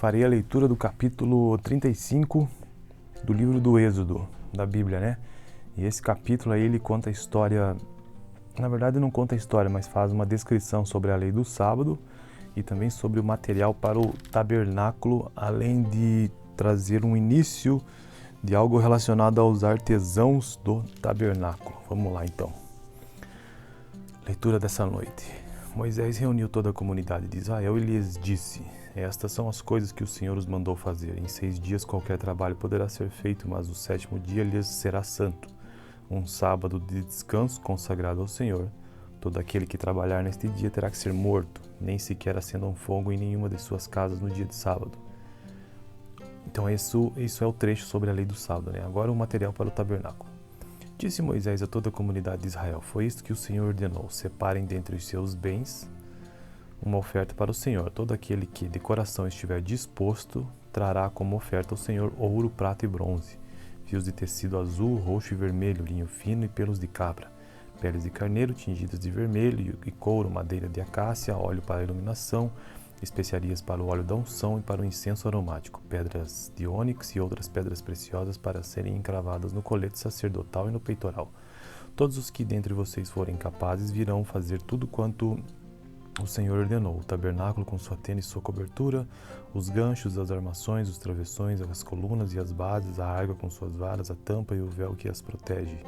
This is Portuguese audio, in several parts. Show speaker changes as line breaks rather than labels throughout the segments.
farei a leitura do capítulo 35 do livro do Êxodo, da Bíblia, né? E esse capítulo aí, ele conta a história, na verdade não conta a história, mas faz uma descrição sobre a lei do sábado e também sobre o material para o tabernáculo, além de trazer um início de algo relacionado aos artesãos do tabernáculo. Vamos lá então. Leitura dessa noite. Moisés reuniu toda a comunidade de Israel e lhes disse: estas são as coisas que o Senhor os mandou fazer. Em 6 dias qualquer trabalho poderá ser feito, mas o 7º dia lhes será santo, um sábado de descanso consagrado ao Senhor. Todo aquele que trabalhar neste dia terá que ser morto, nem sequer acenda um fogo em nenhuma de suas casas no dia de sábado. Então isso é o trecho sobre a lei do sábado, né? Agora o material para o tabernáculo. Disse Moisés a toda a comunidade de Israel: foi isto que o Senhor ordenou: separem dentre os seus bens uma oferta para o Senhor. Todo aquele que de coração estiver disposto trará como oferta ao Senhor ouro, prata e bronze, fios de tecido azul, roxo e vermelho, linho fino e pelos de cabra, peles de carneiro tingidas de vermelho e couro, madeira de acácia, óleo para a iluminação, especiarias para o óleo da unção e para o incenso aromático, pedras de ônix e outras pedras preciosas para serem encravadas no colete sacerdotal e no peitoral. Todos os que dentre vocês forem capazes virão fazer tudo quanto o Senhor ordenou: o tabernáculo com sua tenda e sua cobertura, os ganchos, as armações, os travessões, as colunas e as bases, a arca com suas varas, a tampa e o véu que as protege,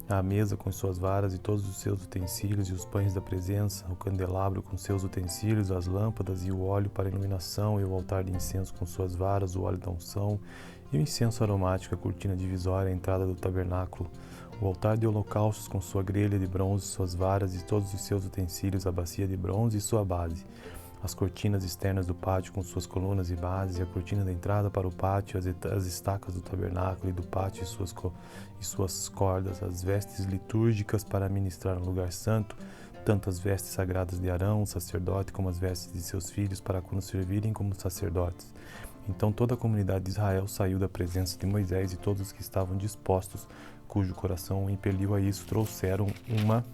a mesa com suas varas e todos os seus utensílios e os pães da presença, o candelabro com seus utensílios, as lâmpadas e o óleo para iluminação e o altar de incenso com suas varas, o óleo da unção e o incenso aromático, a cortina divisória, a entrada do tabernáculo, o altar de holocaustos com sua grelha de bronze, suas varas e todos os seus utensílios, a bacia de bronze e sua base, as cortinas externas do pátio com suas colunas e bases, e a cortina da entrada para o pátio, as estacas do tabernáculo e do pátio e suas cordas, as vestes litúrgicas para ministrar no lugar santo, tanto as vestes sagradas de Arão, o sacerdote, como as vestes de seus filhos para quando servirem como sacerdotes. Então toda a comunidade de Israel saiu da presença de Moisés, e todos os que estavam dispostos, cujo coração o impeliu a isso, trouxeram uma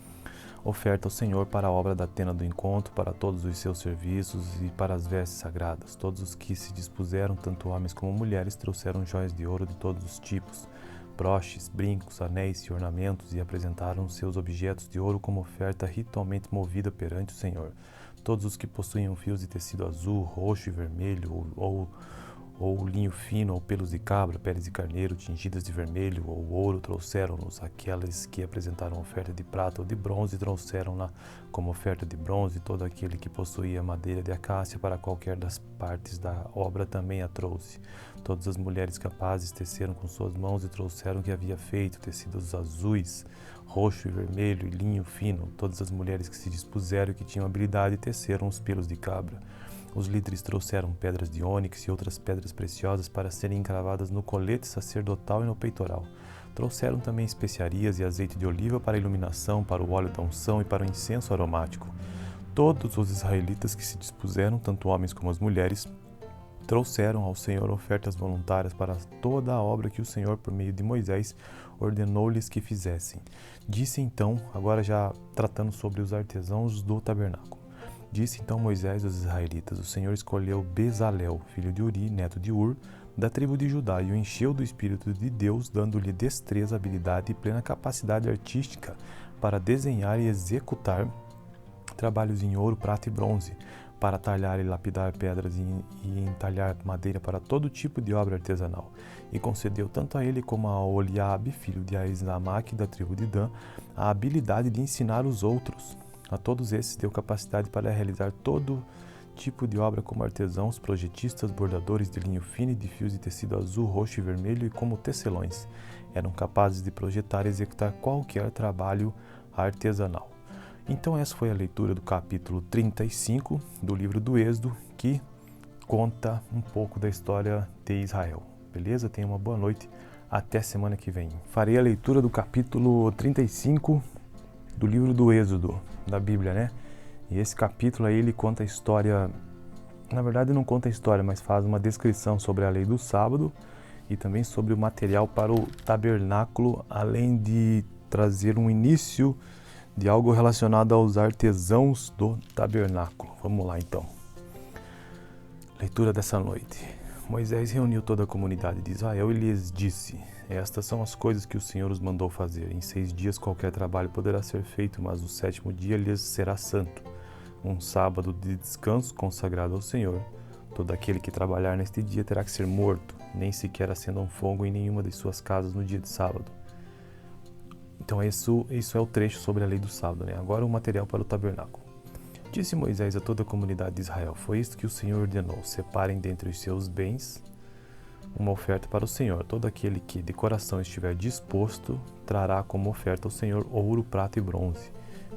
oferta ao Senhor para a obra da tenda do encontro, para todos os seus serviços e para as vestes sagradas. Todos os que se dispuseram, tanto homens como mulheres, trouxeram joias de ouro de todos os tipos, broches, brincos, anéis e ornamentos, e apresentaram seus objetos de ouro como oferta ritualmente movida perante o Senhor. Todos os que possuíam fios de tecido azul, roxo e vermelho, ou linho fino, ou pelos de cabra, peles de carneiro tingidas de vermelho, ou ouro, trouxeram-nos. Aqueles que apresentaram oferta de prata ou de bronze, trouxeram-na como oferta de bronze. Todo aquele que possuía madeira de acácia para qualquer das partes da obra também a trouxe. Todas as mulheres capazes teceram com suas mãos e trouxeram o que havia feito, tecidos azuis, roxo e vermelho e linho fino. Todas as mulheres que se dispuseram e que tinham habilidade teceram os pelos de cabra. Os líderes trouxeram pedras de ônix e outras pedras preciosas para serem encravadas no colete sacerdotal e no peitoral. Trouxeram também especiarias e azeite de oliva para a iluminação, para o óleo da unção e para o incenso aromático. Todos os israelitas que se dispuseram, tanto homens como as mulheres, trouxeram ao Senhor ofertas voluntárias para toda a obra que o Senhor, por meio de Moisés, ordenou-lhes que fizessem. Disse então, agora já tratando sobre os artesãos do tabernáculo. Disse então Moisés aos israelitas: o Senhor escolheu Bezalel, filho de Uri, neto de Ur, da tribo de Judá, e o encheu do Espírito de Deus, dando-lhe destreza, habilidade e plena capacidade artística para desenhar e executar trabalhos em ouro, prata e bronze, para talhar e lapidar pedras e entalhar madeira para todo tipo de obra artesanal. E concedeu tanto a ele como a Oliabe, filho de Aizamaque, da tribo de Dan, a habilidade de ensinar os outros. A todos esses deu capacidade para realizar todo tipo de obra como artesãos, projetistas, bordadores de linho fino e de fios de tecido azul, roxo e vermelho, e como tecelões. Eram capazes de projetar e executar qualquer trabalho artesanal. Então essa foi a leitura do capítulo 35 do livro do Êxodo, que conta um pouco da história de Israel. Beleza? Tenha uma boa noite. Até semana que vem. Farei a leitura do capítulo 35 do livro do Êxodo, da Bíblia, né? E esse capítulo aí, ele conta a história, na verdade não conta a história, mas faz uma descrição sobre a lei do sábado e também sobre o material para o tabernáculo, além de trazer um início de algo relacionado aos artesãos do tabernáculo. Vamos lá então. Leitura dessa noite. Moisés reuniu toda a comunidade de Israel e lhes disse: Estas são as coisas que o Senhor os mandou fazer. Em 6 dias qualquer trabalho poderá ser feito, mas o 7º dia lhes será santo, um sábado de descanso consagrado ao Senhor. Todo aquele que trabalhar neste dia terá que ser morto, nem sequer acenda um fogo em nenhuma de suas casas no dia de sábado. Então isso é o trecho sobre a lei do sábado, né? Agora o material para o tabernáculo. Disse Moisés a toda a comunidade de Israel: Foi isto que o Senhor ordenou: separem dentre os seus bens uma oferta para o Senhor. Todo aquele que de coração estiver disposto trará como oferta ao Senhor ouro, prata e bronze,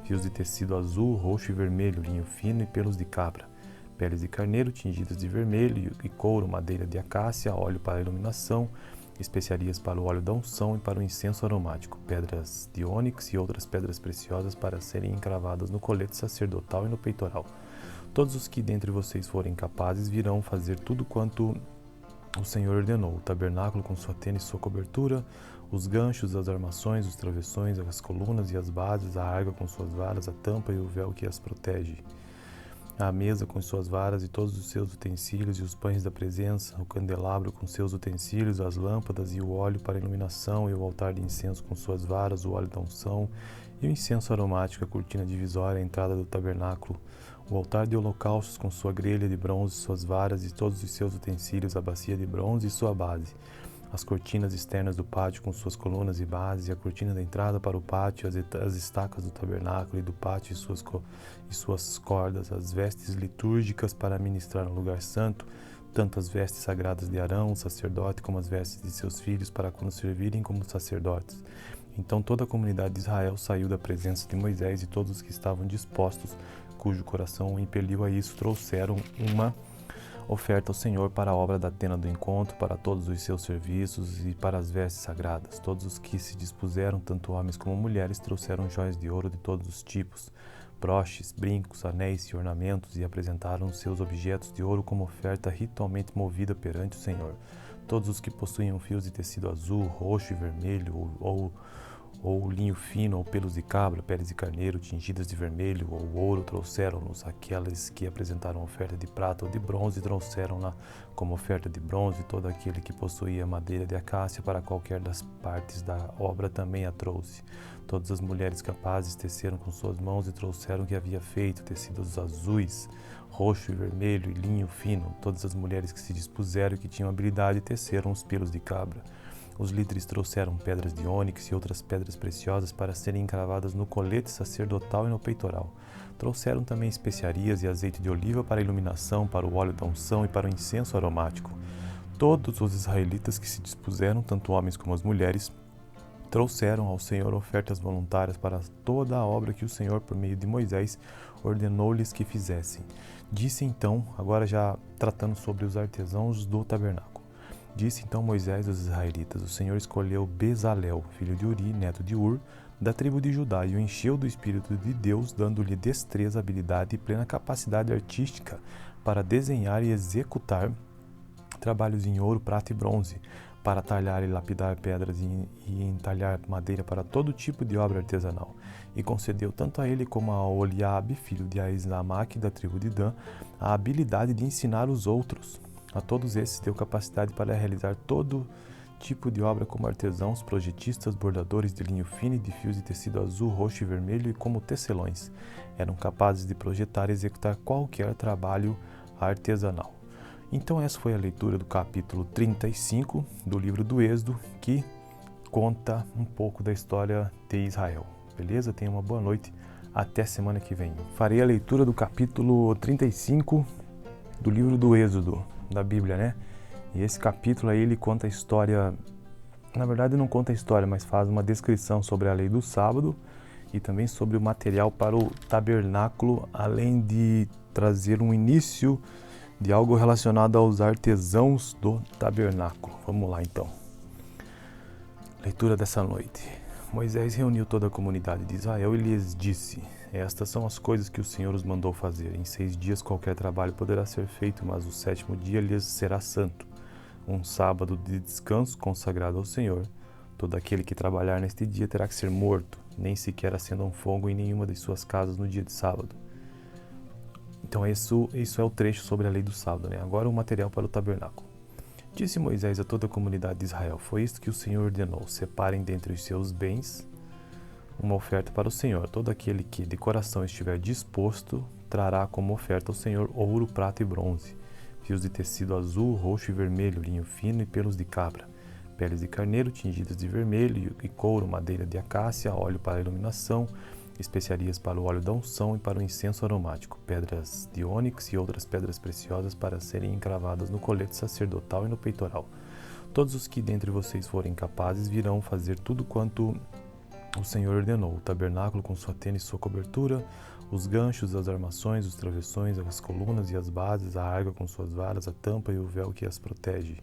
fios de tecido azul, roxo e vermelho, linho fino e pelos de cabra, peles de carneiro tingidas de vermelho e couro, madeira de acácia, óleo para a iluminação, especiarias para o óleo da unção e para o incenso aromático, pedras de ônix e outras pedras preciosas para serem encravadas no colete sacerdotal e no peitoral. Todos os que dentre vocês forem capazes virão fazer tudo quanto o Senhor ordenou: o tabernáculo com sua tenda e sua cobertura, os ganchos, as armações, os travessões, as colunas e as bases, a arca com suas varas, a tampa e o véu que as protege, a mesa com suas varas e todos os seus utensílios e os pães da presença, o candelabro com seus utensílios, as lâmpadas e o óleo para iluminação e o altar de incenso com suas varas, o óleo da unção e o incenso aromático, a cortina divisória, a entrada do tabernáculo, o altar de holocaustos com sua grelha de bronze, suas varas e todos os seus utensílios, a bacia de bronze e sua base, as cortinas externas do pátio com suas colunas e bases, e a cortina da entrada para o pátio, as estacas do tabernáculo e do pátio e suas cordas, as vestes litúrgicas para ministrar no lugar santo, tanto as vestes sagradas de Arão, o sacerdote, como as vestes de seus filhos para quando servirem como sacerdotes. Então toda a comunidade de Israel saiu da presença de Moisés, e todos os que estavam dispostos, cujo coração o impeliu a isso, trouxeram uma oferta ao Senhor para a obra da tenda do encontro, para todos os seus serviços e para as vestes sagradas. Todos os que se dispuseram, tanto homens como mulheres, trouxeram joias de ouro de todos os tipos, broches, brincos, anéis e ornamentos, e apresentaram os seus objetos de ouro como oferta ritualmente movida perante o Senhor. Todos os que possuíam fios de tecido azul, roxo e vermelho, ou linho fino, ou pelos de cabra, peles de carneiro tingidas de vermelho, ou ouro, trouxeram-nos. Aqueles que apresentaram oferta de prata ou de bronze, trouxeram-na como oferta de bronze. Todo aquele que possuía madeira de acácia para qualquer das partes da obra também a trouxe. Todas as mulheres capazes teceram com suas mãos e trouxeram o que havia feito, tecidos azuis, roxo e vermelho e linho fino. Todas as mulheres que se dispuseram e que tinham habilidade teceram os pelos de cabra. Os líderes trouxeram pedras de ônix e outras pedras preciosas para serem encravadas no colete sacerdotal e no peitoral. Trouxeram também especiarias e azeite de oliva para a iluminação, para o óleo da unção e para o incenso aromático. Todos os israelitas que se dispuseram, tanto homens como as mulheres, trouxeram ao Senhor ofertas voluntárias para toda a obra que o Senhor, por meio de Moisés, ordenou-lhes que fizessem. Disse então, agora já tratando sobre os artesãos do tabernáculo. Disse então Moisés aos israelitas: O Senhor escolheu Bezalel, filho de Uri, neto de Ur, da tribo de Judá, e o encheu do Espírito de Deus, dando-lhe destreza, habilidade e plena capacidade artística para desenhar e executar trabalhos em ouro, prata e bronze, para talhar e lapidar pedras e entalhar madeira para todo tipo de obra artesanal. E concedeu tanto a ele como a Oliabe, filho de Aizamaque, da tribo de Dan, a habilidade de ensinar os outros. A todos esses deu capacidade para realizar todo tipo de obra como artesãos, projetistas, bordadores de linho fino e de fios de tecido azul, roxo e vermelho, e como tecelões. Eram capazes de projetar e executar qualquer trabalho artesanal. Então essa foi a leitura do capítulo 35 do livro do Êxodo, que conta um pouco da história de Israel. Beleza? Tenha uma boa noite. Até semana que vem. Farei a leitura do capítulo 35 do livro do Êxodo, da Bíblia, né? E esse capítulo aí, ele conta a história, na verdade não conta a história, mas faz uma descrição sobre a lei do sábado e também sobre o material para o tabernáculo, além de trazer um início de algo relacionado aos artesãos do tabernáculo. Vamos lá então. Leitura dessa noite. Moisés reuniu toda a comunidade de Israel e lhes disse: Estas são as coisas que o Senhor os mandou fazer. Em 6 dias qualquer trabalho poderá ser feito, mas o 7º dia lhes será santo, um sábado de descanso consagrado ao Senhor. Todo aquele que trabalhar neste dia terá que ser morto, nem sequer acenda um fogo em nenhuma de suas casas no dia de sábado. Então isso é o trecho sobre a lei do sábado, né? Agora o material para o tabernáculo. Disse Moisés a toda a comunidade de Israel: foi isto que o Senhor ordenou: separem dentre os seus bens uma oferta para o Senhor. Todo aquele que de coração estiver disposto trará como oferta ao Senhor ouro, prata e bronze, fios de tecido azul, roxo e vermelho, linho fino e pelos de cabra, peles de carneiro tingidas de vermelho e couro, madeira de acácia, óleo para a iluminação, especiarias para o óleo da unção e para o incenso aromático, pedras de ônix e outras pedras preciosas para serem encravadas no colete sacerdotal e no peitoral. Todos os que dentre vocês forem capazes virão fazer tudo quanto o Senhor ordenou: o tabernáculo com sua tenda e sua cobertura, os ganchos, as armações, os travessões, as colunas e as bases, a arca com suas varas, a tampa e o véu que as protege,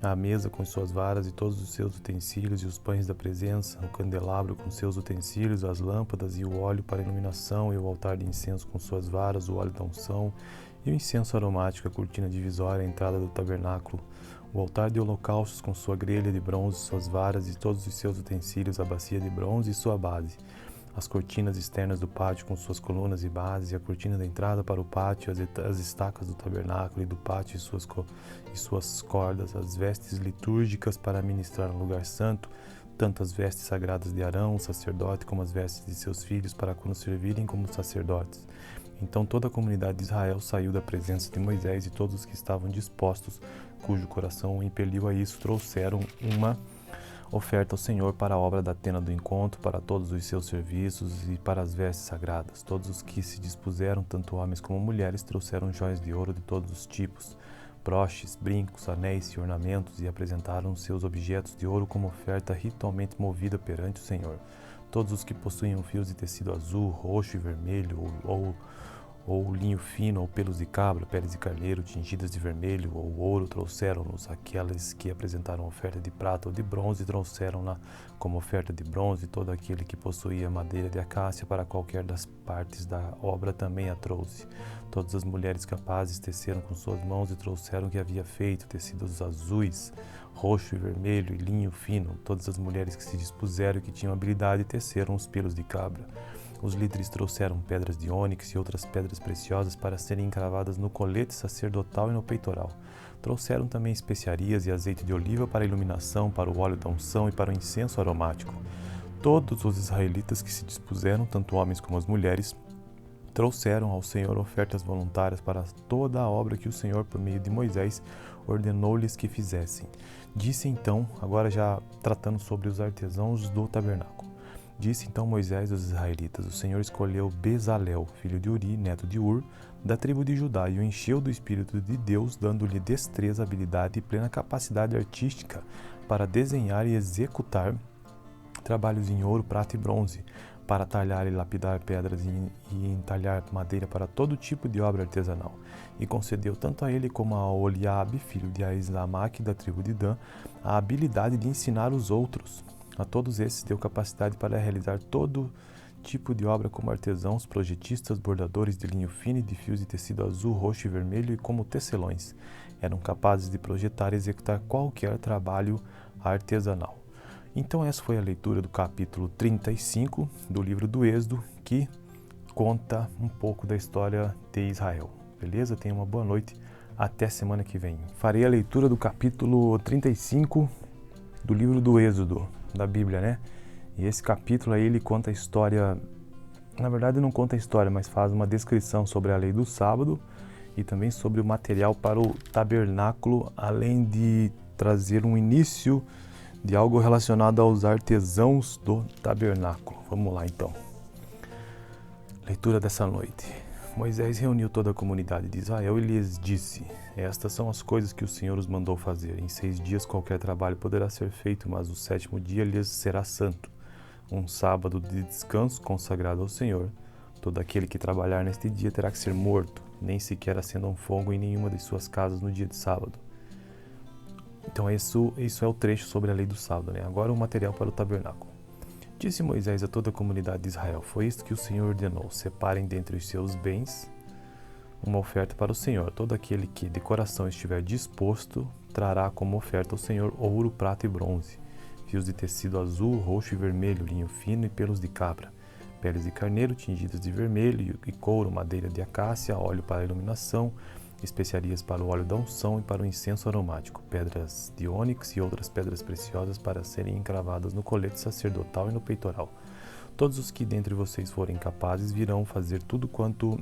a mesa com suas varas e todos os seus utensílios e os pães da presença, o candelabro com seus utensílios, as lâmpadas e o óleo para iluminação e o altar de incenso com suas varas, o óleo da unção e o incenso aromático, a cortina divisória, a entrada do tabernáculo, o altar de holocaustos com sua grelha de bronze, suas varas e todos os seus utensílios, a bacia de bronze e sua base, as cortinas externas do pátio com suas colunas e bases, e a cortina da entrada para o pátio, as estacas do tabernáculo e do pátio e suas cordas, as vestes litúrgicas para ministrar no lugar santo, tanto as vestes sagradas de Arão, o sacerdote, como as vestes de seus filhos, para quando servirem como sacerdotes. Então toda a comunidade de Israel saiu da presença de Moisés, e todos os que estavam dispostos, cujo coração o impeliu a isso, trouxeram uma oferta ao Senhor para a obra da tenda do encontro, para todos os seus serviços e para as vestes sagradas. Todos os que se dispuseram, tanto homens como mulheres, trouxeram joias de ouro de todos os tipos, broches, brincos, anéis e ornamentos, e apresentaram seus objetos de ouro como oferta ritualmente movida perante o Senhor. Todos os que possuíam fios de tecido azul, roxo e vermelho, ou linho fino, ou pelos de cabra, peles de carneiro tingidas de vermelho, ou ouro, trouxeram-nos. Aqueles que apresentaram oferta de prata ou de bronze, trouxeram-na como oferta de bronze. Todo aquele que possuía madeira de acácia para qualquer das partes da obra também a trouxe. Todas as mulheres capazes teceram com suas mãos e trouxeram o que havia feito, tecidos azuis, roxo e vermelho e linho fino. Todas as mulheres que se dispuseram e que tinham habilidade teceram os pelos de cabra. Os líderes trouxeram pedras de ônix e outras pedras preciosas para serem encravadas no colete sacerdotal e no peitoral. Trouxeram também especiarias e azeite de oliva para a iluminação, para o óleo da unção e para o incenso aromático. Todos os israelitas que se dispuseram, tanto homens como as mulheres, trouxeram ao Senhor ofertas voluntárias para toda a obra que o Senhor, por meio de Moisés, ordenou-lhes que fizessem. Disse então, agora já tratando sobre os artesãos do tabernáculo. Disse então Moisés aos israelitas: o Senhor escolheu Bezalel, filho de Uri, neto de Ur, da tribo de Judá, e o encheu do Espírito de Deus, dando-lhe destreza, habilidade e plena capacidade artística para desenhar e executar trabalhos em ouro, prata e bronze, para talhar e lapidar pedras e entalhar madeira para todo tipo de obra artesanal. E concedeu tanto a ele como a Oliabe, filho de Aizamaque, da tribo de Dan, a habilidade de ensinar os outros. A todos esses deu capacidade para realizar todo tipo de obra como artesãos, projetistas, bordadores de linho fino e de fios de tecido azul, roxo e vermelho, e como tecelões. Eram capazes de projetar e executar qualquer trabalho artesanal. Então essa foi a leitura do capítulo 35 do livro do Êxodo, que conta um pouco da história de Israel. Beleza? Tenha uma boa noite. Até semana que vem. Farei a leitura do capítulo 35 do livro do Êxodo, da Bíblia, né? E esse capítulo aí, ele conta a história, na verdade não conta a história, mas faz uma descrição sobre a lei do sábado e também sobre o material para o tabernáculo, além de trazer um início de algo relacionado aos artesãos do tabernáculo. Vamos lá então. Leitura dessa noite. Moisés reuniu toda a comunidade de Israel e lhes disse: estas são as coisas que o Senhor os mandou fazer. Em 6 dias qualquer trabalho poderá ser feito, mas o 7º dia lhes será santo, um sábado de descanso consagrado ao Senhor. Todo aquele que trabalhar neste dia terá que ser morto, nem sequer acenda um fogo em nenhuma de suas casas no dia de sábado. Então isso é o trecho sobre a lei do sábado, né? Agora o material para o tabernáculo. Disse Moisés a toda a comunidade de Israel: foi isto que o Senhor ordenou: separem dentre os seus bens uma oferta para o Senhor. Todo aquele que de coração estiver disposto trará como oferta ao Senhor ouro, prata e bronze, fios de tecido azul, roxo e vermelho, linho fino e pelos de cabra, peles de carneiro tingidas de vermelho e couro, madeira de acácia, óleo para a iluminação, especiarias para o óleo da unção e para o incenso aromático, pedras de ônix e outras pedras preciosas para serem encravadas no colete sacerdotal e no peitoral. Todos os que dentre vocês forem capazes virão fazer tudo quanto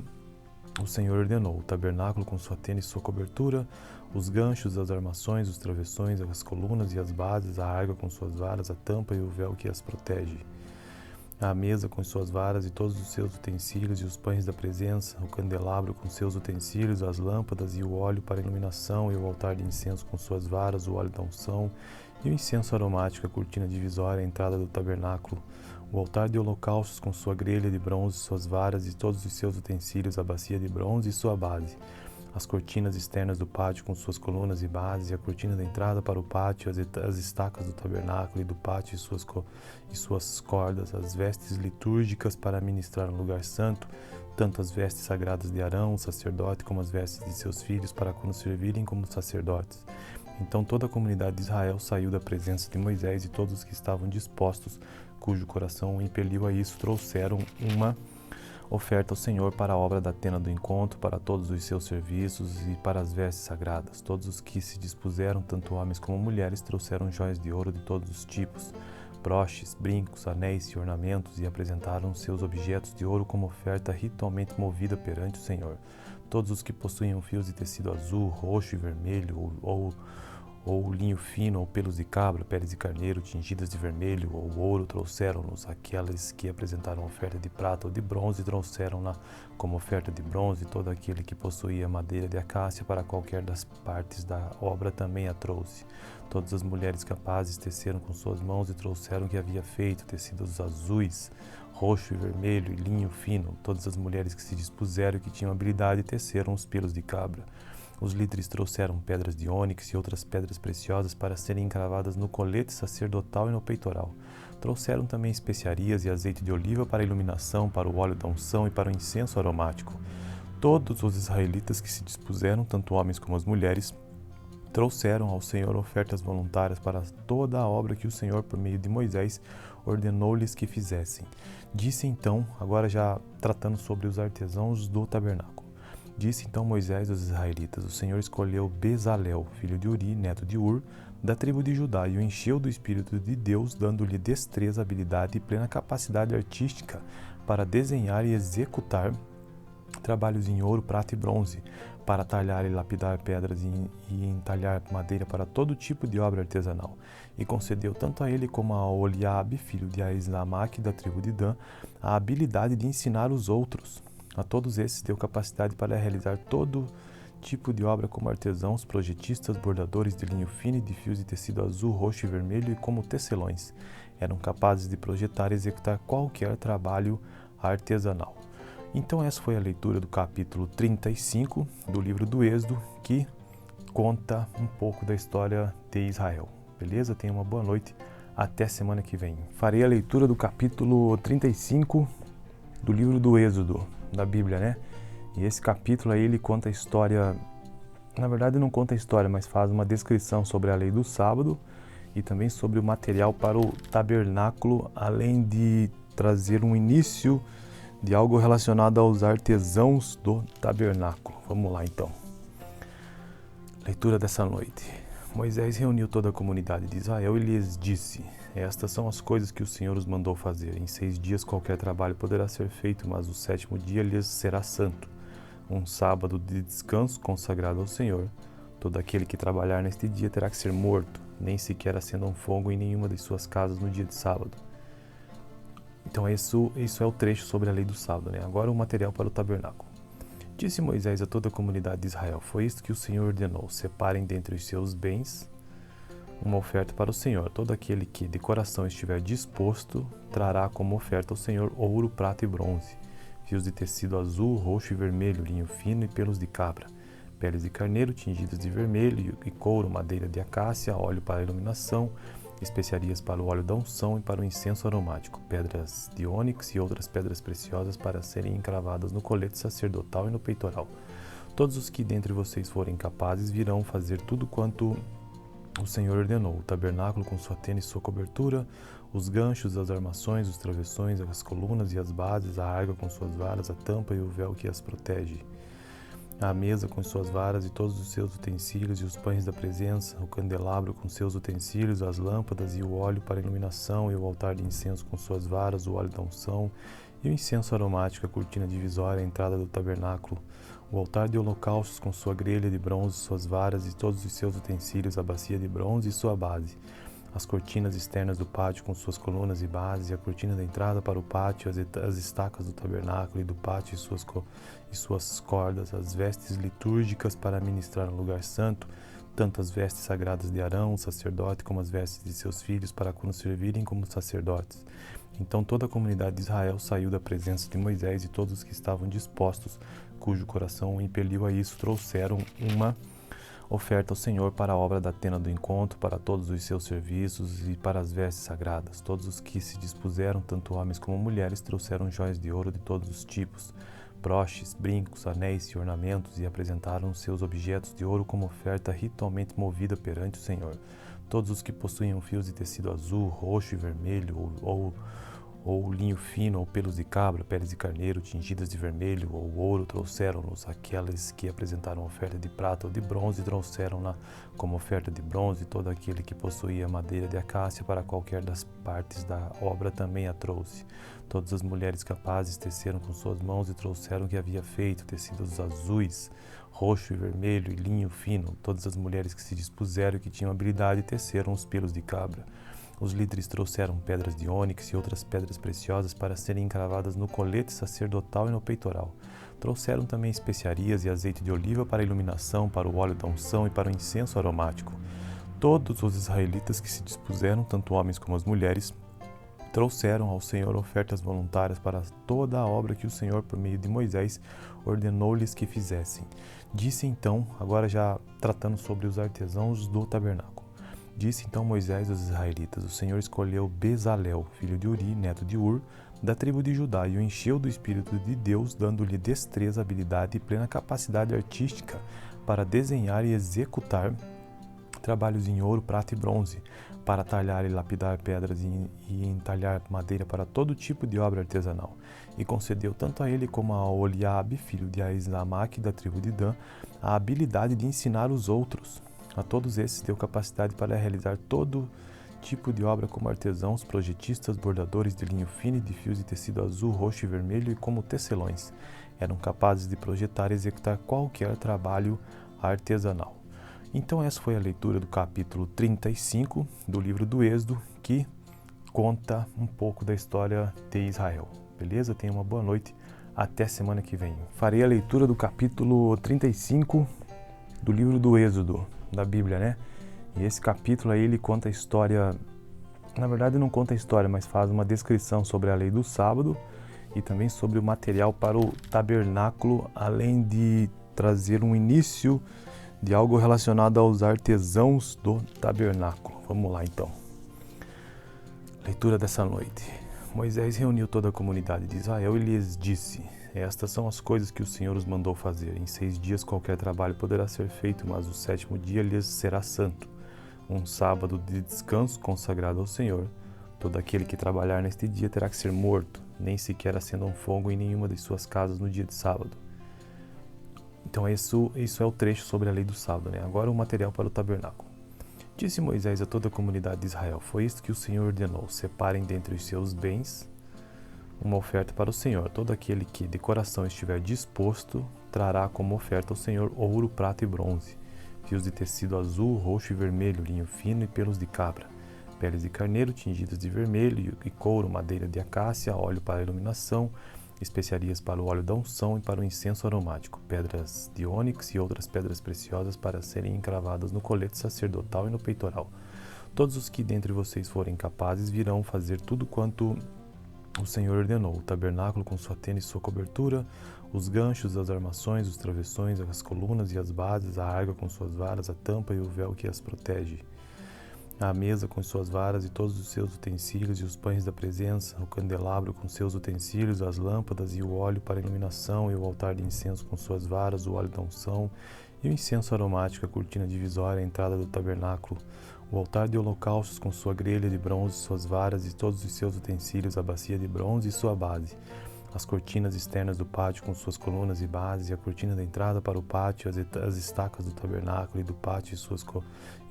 o Senhor ordenou: o tabernáculo com sua tenda e sua cobertura, os ganchos, as armações, os travessões, as colunas e as bases, a arca com suas varas, a tampa e o véu que as protege, a mesa com suas varas e todos os seus utensílios e os pães da presença, o candelabro com seus utensílios, as lâmpadas e o óleo para iluminação e o altar de incenso com suas varas, o óleo da unção e o incenso aromático, a cortina divisória, a entrada do tabernáculo, o altar de holocaustos com sua grelha de bronze, suas varas e todos os seus utensílios, a bacia de bronze e sua base, as cortinas externas do pátio com suas colunas e bases, e a cortina da entrada para o pátio, as estacas do tabernáculo e do pátio e suas cordas, as vestes litúrgicas para ministrar no lugar santo, tanto as vestes sagradas de Arão, o sacerdote, como as vestes de seus filhos para quando servirem como sacerdotes. Então toda a comunidade de Israel saiu da presença de Moisés, e todos os que estavam dispostos, cujo coração o impeliu a isso, trouxeram uma oferta ao Senhor para a obra da tenda do encontro, para todos os seus serviços e para as vestes sagradas. Todos os que se dispuseram, tanto homens como mulheres, trouxeram joias de ouro de todos os tipos, broches, brincos, anéis e ornamentos, e apresentaram seus objetos de ouro como oferta ritualmente movida perante o Senhor. Todos os que possuíam fios de tecido azul, roxo e vermelho, ou linho fino, ou pelos de cabra, peles de carneiro tingidas de vermelho, ou ouro, trouxeram-nos. Aqueles que apresentaram oferta de prata ou de bronze, trouxeram-na como oferta de bronze. Todo aquele que possuía madeira de acácia para qualquer das partes da obra também a trouxe. Todas as mulheres capazes teceram com suas mãos e trouxeram o que havia feito, tecidos azuis, roxo e vermelho e linho fino. Todas as mulheres que se dispuseram e que tinham habilidade teceram os pelos de cabra. Os líderes trouxeram pedras de ônix e outras pedras preciosas para serem encravadas no colete sacerdotal e no peitoral. Trouxeram também especiarias e azeite de oliva para a iluminação, para o óleo da unção e para o incenso aromático. Todos os israelitas que se dispuseram, tanto homens como as mulheres, trouxeram ao Senhor ofertas voluntárias para toda a obra que o Senhor, por meio de Moisés, ordenou-lhes que fizessem. Disse então, agora já tratando sobre os artesãos do tabernáculo, disse então Moisés aos israelitas: o Senhor escolheu Bezalel, filho de Uri, neto de Ur, da tribo de Judá, e o encheu do Espírito de Deus, dando-lhe destreza, habilidade e plena capacidade artística para desenhar e executar trabalhos em ouro, prata e bronze, para talhar e lapidar pedras e entalhar madeira para todo tipo de obra artesanal. E concedeu tanto a ele como a Oliabe, filho de Aizamaque, da tribo de Dan, a habilidade de ensinar os outros. A todos esses deu capacidade para realizar todo tipo de obra como artesãos, projetistas, bordadores de linho fino e de fios de tecido azul, roxo e vermelho, e como tecelões. Eram capazes de projetar e executar qualquer trabalho artesanal. Então essa foi a leitura do capítulo 35 do livro do Êxodo, que conta um pouco da história de Israel. Beleza? Tenha uma boa noite. Até semana que vem. Farei a leitura do capítulo 35 do livro do Êxodo, da Bíblia, né? E esse capítulo aí, ele conta a história, na verdade não conta a história, mas faz uma descrição sobre a lei do sábado e também sobre o material para o tabernáculo, além de trazer um início de algo relacionado aos artesãos do tabernáculo. Vamos lá então. Leitura dessa noite. Moisés reuniu toda a comunidade de Israel e lhes disse: estas são as coisas que o Senhor os mandou fazer. Em 6 dias qualquer trabalho poderá ser feito, mas o 7º dia lhes será santo, um sábado de descanso consagrado ao Senhor. Todo aquele que trabalhar neste dia terá que ser morto, nem sequer acenda um fogo em nenhuma de suas casas no dia de sábado. Então isso é o trecho sobre a lei do sábado, né? Agora o material para o tabernáculo. Disse Moisés a toda a comunidade de Israel: foi isto que o Senhor ordenou: separem dentre os seus bens uma oferta para o Senhor. Todo aquele que de coração estiver disposto trará como oferta ao Senhor ouro, prata e bronze, fios de tecido azul, roxo e vermelho, linho fino e pelos de cabra, peles de carneiro tingidas de vermelho e couro, madeira de acácia, óleo para a iluminação, especiarias para o óleo da unção e para o incenso aromático, pedras de ônix e outras pedras preciosas para serem encravadas no colete sacerdotal e no peitoral. Todos os que dentre vocês forem capazes virão fazer tudo quanto o Senhor ordenou: o tabernáculo com sua tenda e sua cobertura, os ganchos, as armações, os travessões, as colunas e as bases, a arca com suas varas, a tampa e o véu que as protege, a mesa com suas varas e todos os seus utensílios e os pães da presença, o candelabro com seus utensílios, as lâmpadas e o óleo para iluminação e o altar de incenso com suas varas, o óleo da unção e o incenso aromático, a cortina divisória, a entrada do tabernáculo, o altar de holocaustos com sua grelha de bronze, suas varas e todos os seus utensílios, a bacia de bronze e sua base, as cortinas externas do pátio com suas colunas e bases, e a cortina da entrada para o pátio, as estacas do tabernáculo e do pátio e suas cordas, as vestes litúrgicas para ministrar no lugar santo, tanto as vestes sagradas de Arão, o sacerdote, como as vestes de seus filhos, para quando servirem como sacerdotes. Então toda a comunidade de Israel saiu da presença de Moisés, e todos os que estavam dispostos, cujo coração o impeliu a isso, trouxeram uma oferta ao Senhor para a obra da tenda do encontro, para todos os seus serviços e para as vestes sagradas. Todos os que se dispuseram, tanto homens como mulheres, trouxeram joias de ouro de todos os tipos, broches, brincos, anéis e ornamentos, e apresentaram os seus objetos de ouro como oferta ritualmente movida perante o Senhor. Todos os que possuíam fios de tecido azul, roxo e vermelho, ou linho fino, ou pelos de cabra, peles de carneiro tingidas de vermelho, ou ouro, trouxeram-nos. Aqueles que apresentaram oferta de prata ou de bronze, trouxeram-na como oferta de bronze. Todo aquele que possuía madeira de acácia para qualquer das partes da obra também a trouxe. Todas as mulheres capazes teceram com suas mãos e trouxeram o que havia feito, tecidos azuis, roxo e vermelho e linho fino. Todas as mulheres que se dispuseram e que tinham habilidade teceram os pelos de cabra. Os líderes trouxeram pedras de ônix e outras pedras preciosas para serem encravadas no colete sacerdotal e no peitoral. Trouxeram também especiarias e azeite de oliva para a iluminação, para o óleo da unção e para o incenso aromático. Todos os israelitas que se dispuseram, tanto homens como as mulheres, trouxeram ao Senhor ofertas voluntárias para toda a obra que o Senhor, por meio de Moisés, ordenou-lhes que fizessem. Disse então, agora já tratando sobre os artesãos do tabernáculo. Disse então Moisés aos israelitas: o Senhor escolheu Bezalel, filho de Uri, neto de Ur, da tribo de Judá, e o encheu do Espírito de Deus, dando-lhe destreza, habilidade e plena capacidade artística para desenhar e executar trabalhos em ouro, prata e bronze, para talhar e lapidar pedras e entalhar madeira para todo tipo de obra artesanal. E concedeu tanto a ele como a Oliabe, filho de Aizamaque, da tribo de Dan, a habilidade de ensinar os outros. A todos esses deu capacidade para realizar todo tipo de obra como artesãos, projetistas, bordadores de linho fino e de fios de tecido azul, roxo e vermelho, e como tecelões. Eram capazes de projetar e executar qualquer trabalho artesanal. Então essa foi a leitura do capítulo 35 do livro do Êxodo, que conta um pouco da história de Israel. Beleza? Tenha uma boa noite. Até semana que vem. Farei a leitura do capítulo 35 do livro do Êxodo, da Bíblia, né? E esse capítulo aí, ele conta a história, na verdade não conta a história, mas faz uma descrição sobre a lei do sábado e também sobre o material para o tabernáculo, além de trazer um início de algo relacionado aos artesãos do tabernáculo. Vamos lá então. Leitura dessa noite. Moisés reuniu toda a comunidade de Israel e lhes disse: estas são as coisas que o Senhor os mandou fazer. Em 6 dias qualquer trabalho poderá ser feito, mas o 7º dia lhes será santo, um sábado de descanso consagrado ao Senhor. Todo aquele que trabalhar neste dia terá que ser morto, nem sequer acenda um fogo em nenhuma de suas casas no dia de sábado. Então isso é o trecho sobre a lei do sábado, né? Agora o material para o tabernáculo. Disse Moisés a toda a comunidade de Israel: foi isto que o Senhor ordenou: separem dentre os seus bens uma oferta para o Senhor. Todo aquele que de coração estiver disposto trará como oferta ao Senhor ouro, prata e bronze, fios de tecido azul, roxo e vermelho, linho fino e pelos de cabra, peles de carneiro tingidas de vermelho e couro, madeira de acácia, óleo para a iluminação, especiarias para o óleo da unção e para o incenso aromático, pedras de ônix e outras pedras preciosas para serem encravadas no colete sacerdotal e no peitoral. Todos os que dentre vocês forem capazes virão fazer tudo quanto o Senhor ordenou: o tabernáculo com sua tenda e sua cobertura, os ganchos, as armações, os travessões, as colunas e as bases, a arca com suas varas, a tampa e o véu que as protege, a mesa com suas varas e todos os seus utensílios e os pães da presença, o candelabro com seus utensílios, as lâmpadas e o óleo para iluminação e o altar de incenso com suas varas, o óleo da unção e o incenso aromático, a cortina divisória, a entrada do tabernáculo, o altar de holocaustos com sua grelha de bronze, suas varas e todos os seus utensílios, a bacia de bronze e sua base, as cortinas externas do pátio com suas colunas e bases, e a cortina da entrada para o pátio, as estacas do tabernáculo e do pátio e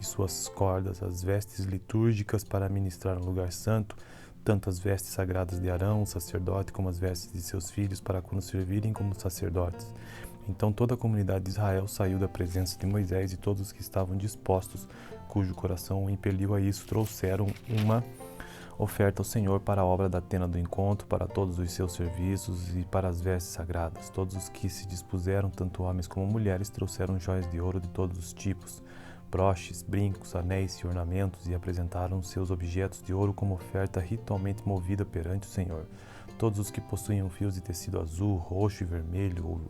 suas cordas, as vestes litúrgicas para ministrar no lugar santo, tanto as vestes sagradas de Arão, o sacerdote, como as vestes de seus filhos, para quando servirem como sacerdotes. Então toda a comunidade de Israel saiu da presença de Moisés, e todos os que estavam dispostos, cujo coração o impeliu a isso, trouxeram uma oferta ao Senhor para a obra da tenda do encontro, para todos os seus serviços e para as vestes sagradas. Todos os que se dispuseram, tanto homens como mulheres, trouxeram joias de ouro de todos os tipos, broches, brincos, anéis e ornamentos, e apresentaram seus objetos de ouro como oferta ritualmente movida perante o Senhor. Todos os que possuíam fios de tecido azul, roxo e vermelho,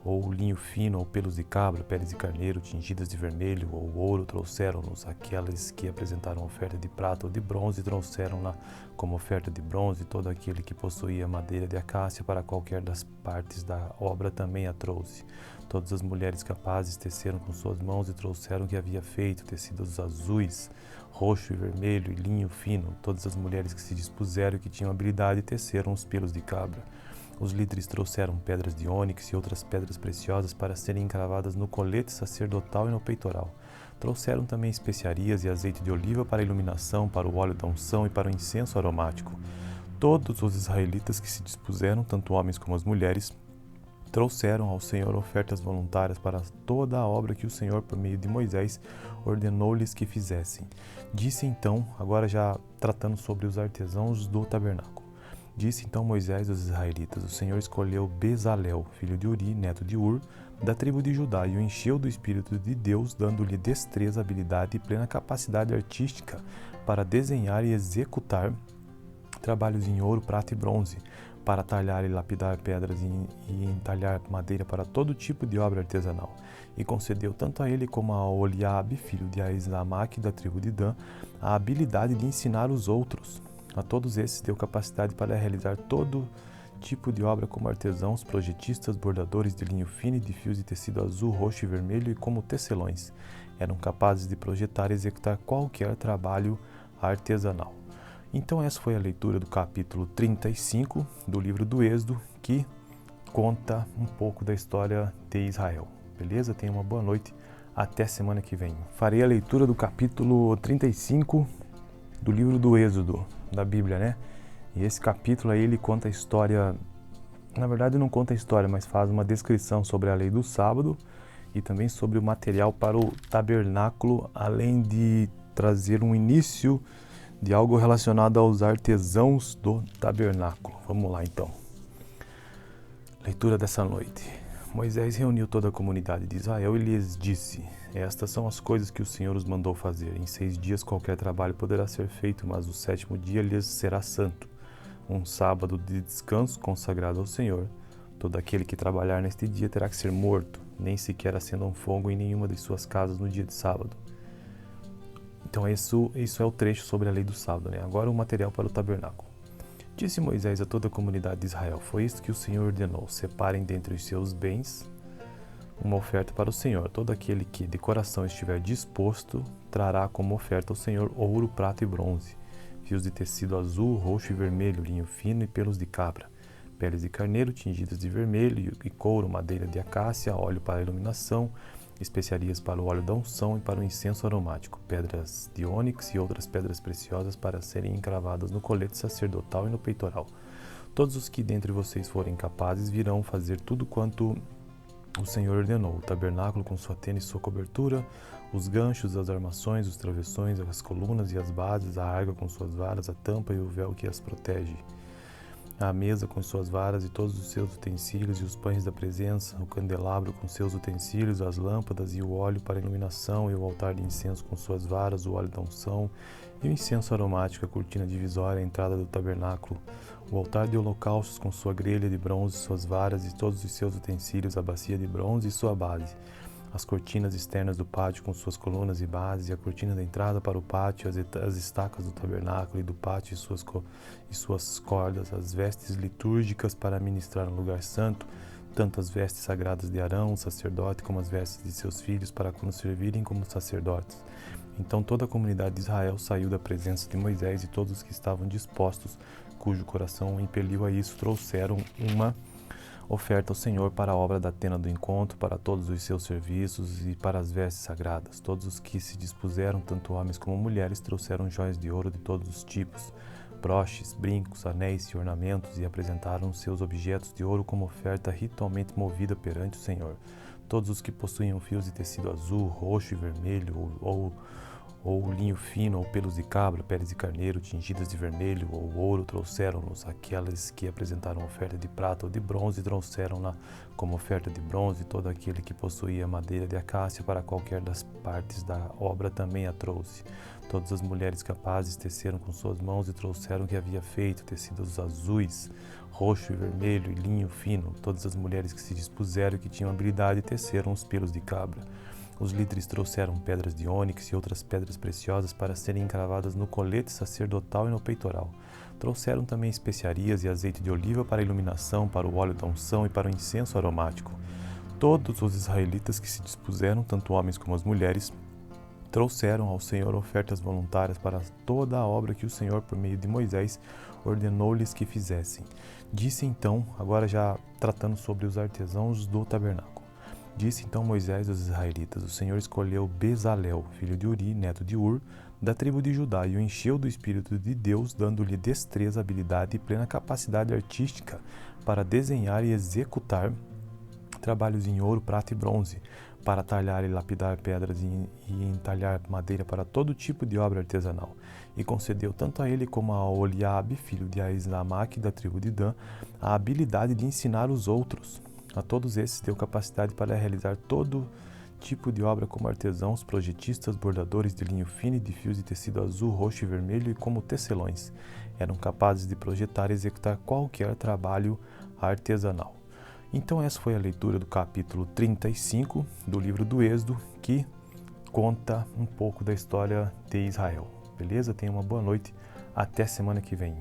ou linho fino, ou pelos de cabra, peles de carneiro tingidas de vermelho ou ouro, trouxeram-nos. Aqueles que apresentaram oferta de prata ou de bronze, trouxeram-na como oferta de bronze. Todo aquele que possuía madeira de acácia para qualquer das partes da obra também a trouxe. Todas as mulheres capazes teceram com suas mãos e trouxeram o que havia feito, tecidos azuis, roxo e vermelho e linho fino. Todas as mulheres que se dispuseram e que tinham habilidade teceram os pelos de cabra. Os líderes trouxeram pedras de ônix e outras pedras preciosas para serem encravadas no colete sacerdotal e no peitoral. Trouxeram também especiarias e azeite de oliva para a iluminação, para o óleo da unção e para o incenso aromático. Todos os israelitas que se dispuseram, tanto homens como as mulheres, trouxeram ao Senhor ofertas voluntárias para toda a obra que o Senhor, por meio de Moisés, ordenou-lhes que fizessem. Disse então, agora já tratando sobre os artesãos do tabernáculo. Disse então Moisés aos israelitas: o Senhor escolheu Bezalel, filho de Uri, neto de Ur, da tribo de Judá, e o encheu do Espírito de Deus, dando-lhe destreza, habilidade e plena capacidade artística para desenhar e executar trabalhos em ouro, prata e bronze, para talhar e lapidar pedras e entalhar madeira para todo tipo de obra artesanal. E concedeu tanto a ele como a Oliabe, filho de Aizamaque, da tribo de Dan, a habilidade de ensinar os outros. A todos esses deu capacidade para realizar todo tipo de obra como artesãos, projetistas, bordadores de linho fino e de fios de tecido azul, roxo e vermelho, e como tecelões. Eram capazes de projetar e executar qualquer trabalho artesanal. Então essa foi a leitura do capítulo 35 do livro do Êxodo, que conta um pouco da história de Israel. Beleza? Tenha uma boa noite. Até semana que vem. Farei a leitura do capítulo 35 do livro do Êxodo, da Bíblia, né? E esse capítulo aí, ele conta a história, na verdade não conta a história, mas faz uma descrição sobre a lei do sábado e também sobre o material para o tabernáculo, além de trazer um início de algo relacionado aos artesãos do tabernáculo. Vamos lá então. Leitura dessa noite. Moisés reuniu toda a comunidade de Israel e lhes disse: estas são as coisas que o Senhor os mandou fazer. Em 6 dias qualquer trabalho poderá ser feito, mas o 7º dia lhes será santo, um sábado de descanso consagrado ao Senhor. Todo aquele que trabalhar neste dia terá que ser morto, nem sequer acenda um fogo em nenhuma de suas casas no dia de sábado. Então isso é o trecho sobre a lei do sábado, né? Agora o material para o tabernáculo. Disse Moisés a toda a comunidade de Israel: foi isto que o Senhor ordenou: separem dentre os seus bens uma oferta para o Senhor. Todo aquele que de coração estiver disposto trará como oferta ao Senhor ouro, prata e bronze, fios de tecido azul, roxo e vermelho, linho fino e pelos de cabra, peles de carneiro tingidas de vermelho e couro, madeira de acácia, óleo para a iluminação, especiarias para o óleo da unção e para o incenso aromático, pedras de ônix e outras pedras preciosas para serem encravadas no colete sacerdotal e no peitoral. Todos os que dentre vocês forem capazes virão fazer tudo quanto o Senhor ordenou: o tabernáculo com sua tenda e sua cobertura, os ganchos, as armações, os travessões, as colunas e as bases, a arca com suas varas, a tampa e o véu que as protege, a mesa com suas varas e todos os seus utensílios e os pães da presença, o candelabro com seus utensílios, as lâmpadas e o óleo para iluminação e o altar de incenso com suas varas, o óleo da unção e o incenso aromático, a cortina divisória, a entrada do tabernáculo, o altar de holocaustos com sua grelha de bronze, suas varas e todos os seus utensílios, a bacia de bronze e sua base, as cortinas externas do pátio com suas colunas e bases, e a cortina da entrada para o pátio, as estacas do tabernáculo e do pátio e suas cordas, as vestes litúrgicas para ministrar no lugar santo, tanto as vestes sagradas de Arão, o sacerdote, como as vestes de seus filhos, para nos servirem como sacerdotes. Então toda a comunidade de Israel saiu da presença de Moisés, e todos os que estavam dispostos, cujo coração o impeliu a isso, trouxeram uma oferta ao Senhor para a obra da tenda do encontro, para todos os seus serviços e para as vestes sagradas. Todos os que se dispuseram, tanto homens como mulheres, trouxeram joias de ouro de todos os tipos, broches, brincos, anéis e ornamentos, e apresentaram seus objetos de ouro como oferta ritualmente movida perante o Senhor. Todos os que possuíam fios de tecido azul, roxo e vermelho, ou linho fino, ou pelos de cabra, peles de carneiro tingidas de vermelho ou ouro, trouxeram-nos. Aquelas que apresentaram oferta de prata ou de bronze, trouxeram-na como oferta de bronze. Todo aquele que possuía madeira de acácia para qualquer das partes da obra também a trouxe. Todas as mulheres capazes teceram com suas mãos e trouxeram o que havia feito, tecidos azuis, roxo e vermelho e linho fino. Todas as mulheres que se dispuseram e que tinham habilidade teceram os pelos de cabra. Os líderes trouxeram pedras de ônix e outras pedras preciosas para serem encravadas no colete sacerdotal e no peitoral. Trouxeram também especiarias e azeite de oliva para a iluminação, para o óleo da unção e para o incenso aromático. Todos os israelitas que se dispuseram, tanto homens como as mulheres, trouxeram ao Senhor ofertas voluntárias para toda a obra que o Senhor, por meio de Moisés, ordenou-lhes que fizessem. Disse então, agora já tratando sobre os artesãos do tabernáculo. Disse então Moisés aos israelitas: o Senhor escolheu Bezalel, filho de Uri, neto de Ur, da tribo de Judá, e o encheu do Espírito de Deus, dando-lhe destreza, habilidade e plena capacidade artística para desenhar e executar trabalhos em ouro, prata e bronze, para talhar e lapidar pedras e entalhar madeira para todo tipo de obra artesanal. E concedeu tanto a ele como a Oliabe, filho de Aizamaque, da tribo de Dan, a habilidade de ensinar os outros. A todos esses deu capacidade para realizar todo tipo de obra como artesãos, projetistas, bordadores de linho fino e de fios de tecido azul, roxo e vermelho, e como tecelões. Eram capazes de projetar e executar qualquer trabalho artesanal. Então essa foi a leitura do capítulo 35 do livro do Êxodo, que conta um pouco da história de Israel. Beleza? Tenha uma boa noite. Até semana que vem.